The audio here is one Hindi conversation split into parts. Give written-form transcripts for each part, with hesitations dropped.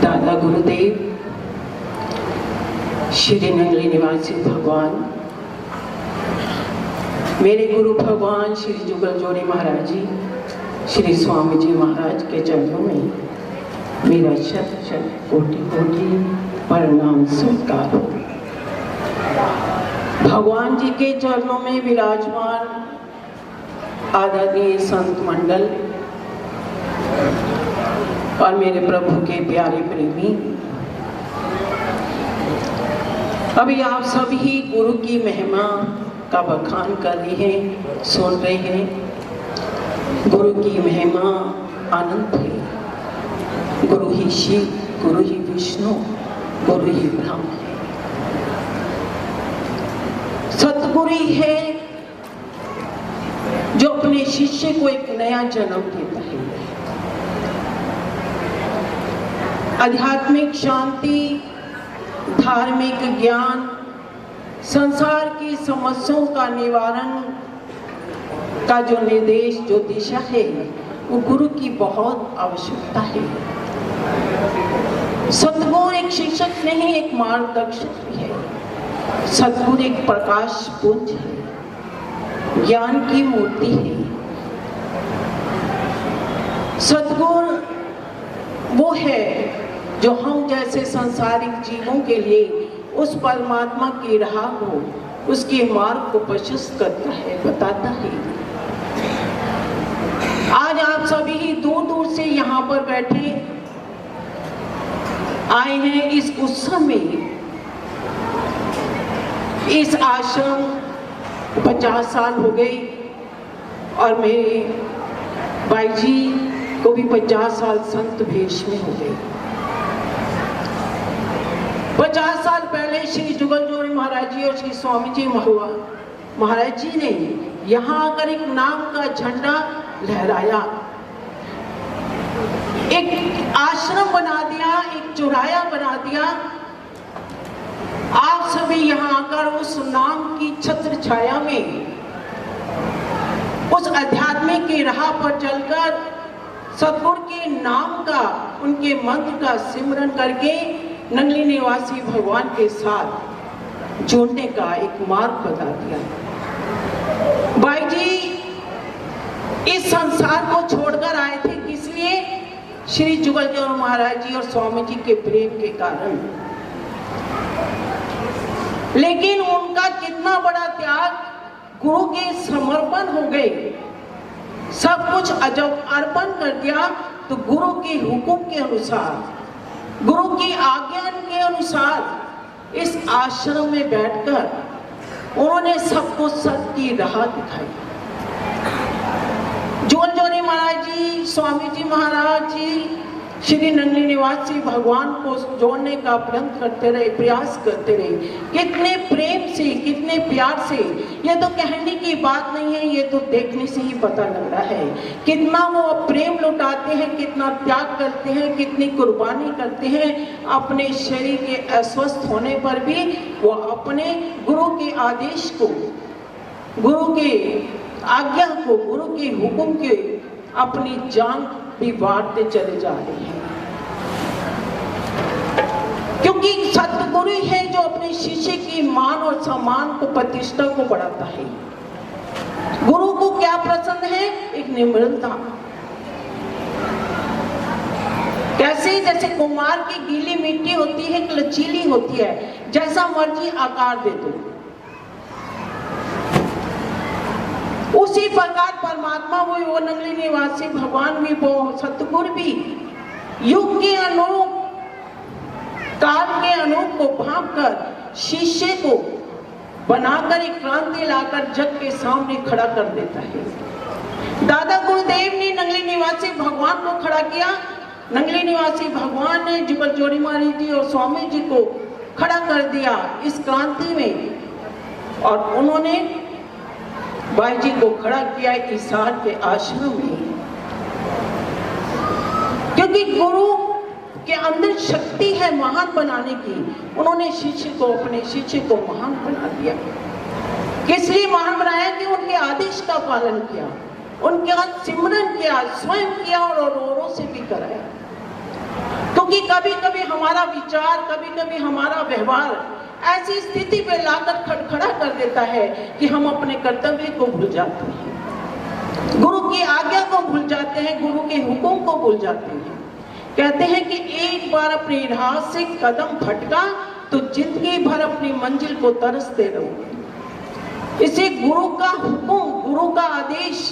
दादा गुरुदेव श्री नगली निवासी भगवान, मेरे गुरु भगवान श्री जुगल जोड़ी महाराज जी, श्री स्वामी जी महाराज के चरणों में मेरा शत शत कोटि कोटि प्रणाम स्वीकार हो। भगवान जी के चरणों में विराजमान आदरणीय संत मंडल और मेरे प्रभु के प्यारे प्रेमी, अभी आप सभी गुरु की महिमा का बखान कर रहे हैं, सुन रहे हैं। गुरु की महिमा अनंत है। गुरु ही शिव, गुरु ही विष्णु, गुरु ही ब्रह्म है। सतगुरु ही है जो अपने शिष्य को एक नया जन्म देता है। आध्यात्मिक शांति, धार्मिक ज्ञान, संसार की समस्याओं का निवारण का जो निर्देश, जो दिशा है, वो गुरु की बहुत आवश्यकता है। सतगुरु एक शिक्षक नहीं, एक मार्गदर्शक भी है। सतगुरु एक प्रकाश पुंज है, ज्ञान की मूर्ति है। सतगुरु वो है जो हम जैसे सांसारिक जीवों के लिए उस परमात्मा की राह को, उसके मार्ग को प्रशस्त करता है, बताता है। आज आप सभी दूर दूर से यहाँ पर बैठे आए हैं इस उत्सव में। इस आश्रम 50 साल हो गए और मेरे भाई जी को भी 50 साल संत भेष में हो गए। 50 साल पहले श्री जुगल जोड़ी महाराज जी और श्री स्वामी जी महाराज जी ने यहाँ आकर एक नाम का झंडा लहराया, एक आश्रम बना दिया, एक चौराया बना दिया। आप सभी यहाँ आकर उस नाम की छत्र छाया में, उस आध्यात्मिक की राह पर चलकर सतगुरु के नाम का, उनके मंत्र का सिमरन करके नगली निवासी भगवान के साथ जुड़ने का एक मार्ग बता दिया। भाई जी इस संसार को छोड़कर आए थे, किस लिए? श्री जुगल जोड़ी महाराज जी और स्वामी जी के प्रेम के कारण। लेकिन उनका कितना बड़ा त्याग, गुरु के समर्पण हो गए, सब कुछ अजब अर्पण कर दिया। तो गुरु के हुक्म के अनुसार, गुरु की आज्ञा के अनुसार इस आश्रम में बैठकर उन्होंने सबको सत्य की राह दिखाई। जुगल जोड़ी महाराज जी, स्वामी जी महाराज जी श्री नगली निवासी भगवान को जोड़ने का प्रयत्न करते रहे, प्रयास करते रहे। कितने प्रेम से, कितने प्यार से। ये तो कहने की बात नहीं है, ये तो देखने से ही पता लग रहा है कितना वो प्रेम लुटाते हैं, कितना त्याग करते हैं, कितनी कुर्बानी करते हैं। अपने शरीर के अस्वस्थ होने पर भी वो अपने गुरु के आदेश को, गुरु के आज्ञा को, गुरु के हुक्म के अपनी जान भी बांटते चले जा रहे हैं। क्योंकि सतगुरु है जो अपने शिष्य की मान और सम्मान को, प्रतिष्ठा को बढ़ाता है। गुरु को क्या पसंद है? एक निम्रता। कैसे? जैसे कुम्हार की गीली मिट्टी होती है, लचीली होती है, जैसा मर्जी आकार दे दो। उसी प्रकार परमात्मा वो नगली निवासी भगवान भी, वो सतगुरु भी युग के अनुरूप, काल के अनुरूप को भांपकर शिष्य को बनाकर एक क्रांति लाकर जग के सामने खड़ा कर देता है। दादा गुरुदेव ने नगली निवासी भगवान को खड़ा किया। नगली निवासी भगवान ने जुगल जोड़ी महाराज जी और स्वामी जी को खड़ा कर दिया इस क्रांति में, और उन्होंने भाई जी को खड़ा किया ईसार के आश्रम में। क्योंकि गुरु के अंदर शक्ति है महान बनाने की। उन्होंने शिष्य को, अपने शिष्य को महान बना दिया। किस लिए महान बनाया? कि उनके आदेश का पालन किया, उनके साथ सिमरन किया, स्वयं किया और औरों से भी कराया। क्योंकि कभी कभी हमारा विचार, कभी कभी हमारा व्यवहार ऐसी स्थिति पे लाकर खड़खड़ा कर देता है कि हम अपने कर्तव्य को भूल जाते हैं, गुरु की आज्ञा को भूल जाते हैं, गुरु के हुक्म को भूल जाते हैं। कहते हैं कि एक बार अपनी राह से कदम फटका तो जिंदगी भर अपनी मंजिल को तरसते रहो। इसे गुरु का हुक्म, गुरु का आदेश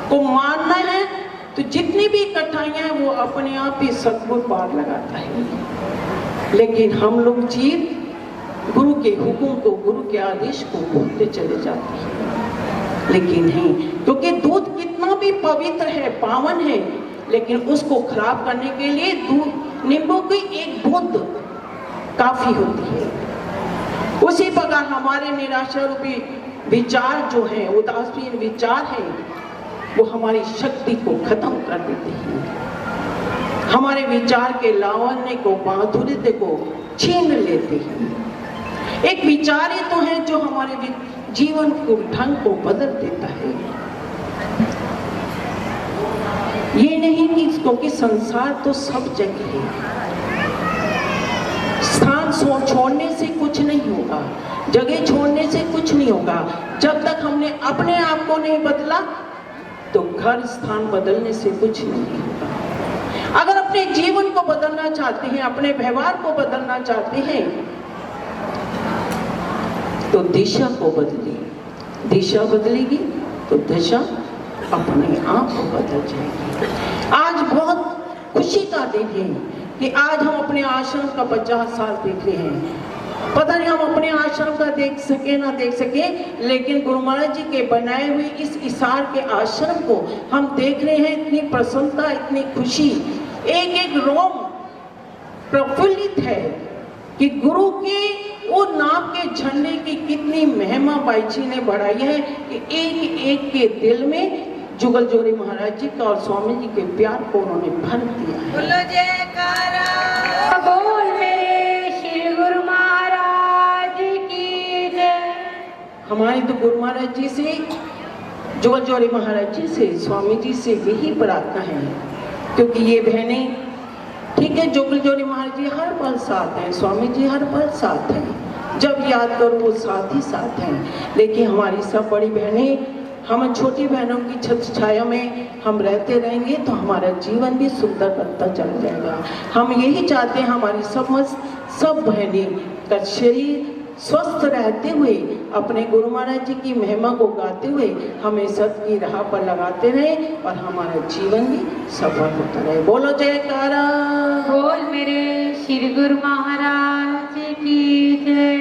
को मानना है तो जितनी भी कठिनाइयां हैं वो अपने आप ही सदगुरु पार लगाता है। लेकिन हम लोग जीव गुरु के हुक्म को, गुरु के आदेश को भूलते चले जाते हैं। लेकिन नहीं, क्योंकि दूध कितना भी पवित्र है, पावन है, लेकिन उसको खराब करने के लिए नींबू की एक बूंद काफी होती है। उसी प्रकार हमारे निराशा रूपी विचार जो है, उदासीन विचार है, वो हमारी शक्ति को खत्म कर देते हैं, हमारे विचार के लावण्य को, माधुर्य को छीन लेते हैं। एक विचार ही तो है जो हमारे जीवन को, ढंग को बदल देता है। ये नहीं कि क्योंकि संसार तो सब जगह है, स्थान छोड़ने से कुछ नहीं होगा, जगह छोड़ने से कुछ नहीं होगा। जब तक हमने अपने आप को नहीं बदला तो घर स्थान बदलने से कुछ नहीं होगा। अगर अपने जीवन को बदलना चाहते हैं, अपने व्यवहार को बदलना चाहते हैं तो दिशा को बदलिए। दिशा बदलेगी तो दशा अपने आप को बदल जाएगी। आज बहुत खुशी का दिन है कि आज हम अपने आश्रम का 50 साल देख रहे हैं। पता नहीं हम अपने आश्रम का देख सके ना देख सके, लेकिन गुरु महाराज जी के बनाए हुए इस इसार के आश्रम को हम देख रहे हैं। इतनी प्रसन्नता, इतनी खुशी, एक एक रोम प्रफुल्लित है कि गुरु के वो नाम के झंडे की कितनी महिमा बाई जी ने बढ़ाई है कि एक एक के दिल में जुगल जोरी महाराज जी का और स्वामी जी के प्यार को उन्होंने भर दिया है। बोलो जयकारा, बोल मेरे श्री गुरु महाराज की जय। हमारी तो गुरु महाराज जी से, जुगल जोरी महाराज जी से, स्वामी जी से यही प्रार्थना है, क्योंकि ये बहनें ठीक है, जुगल जोरी महाराज जी हर पल साथ हैं, स्वामी जी हर पल साथ हैं, जब याद करो वो साथ ही साथ हैं। लेकिन हमारी सब बड़ी बहनें, हम छोटी बहनों की छत्र छाया में हम रहते रहेंगे तो हमारा जीवन भी सुंदर बनता चला जाएगा। हम यही चाहते हैं हमारी सब बहनें का शरीर स्वस्थ रहते हुए अपने गुरु महाराज जी की महिमा को गाते हुए हमें सत्य की राह पर लगाते रहे और हमारा जीवन भी सफल होता रहे। बोलो जयकारा, बोल मेरे श्री गुरु महाराज की जय।